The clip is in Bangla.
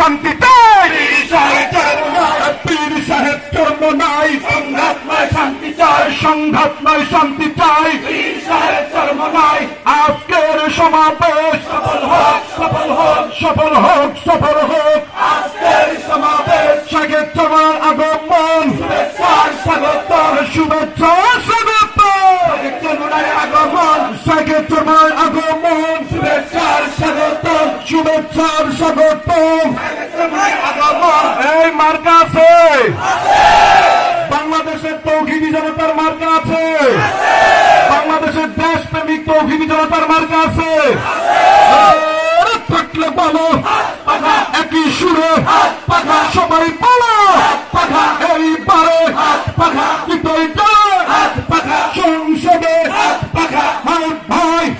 শান্তি চাই, পীর সাহেব চরমনাই সংঘাত নয় শান্তি চাই, সংঘাত নয় শান্তি চাই, পীর সাহেব চরমনাই। আজকের সমাবেশ সফল হোক, সফল হোক, সফল হোক, সফল হোক। আজকের সমাবেশ শেখের চরমার আগমন, শুভেচ্ছার স্বাগত, শুভেচ্ছার স্বাগত। শেখের চরমার আগমন, শেখের চরমার আগমন, শুভেচ্ছার স্বাগত, শুভেচ্ছার স্বাগত। এই মার্কা আছে, বাংলাদেশের তৌহিদি জনতার মার্কা আছে, বাংলাদেশের দেশপ্রেমিক তৌহিদি জনতার মার্কা আছে। থাকলে বলো একই সুরে সবাই বলো এইবারে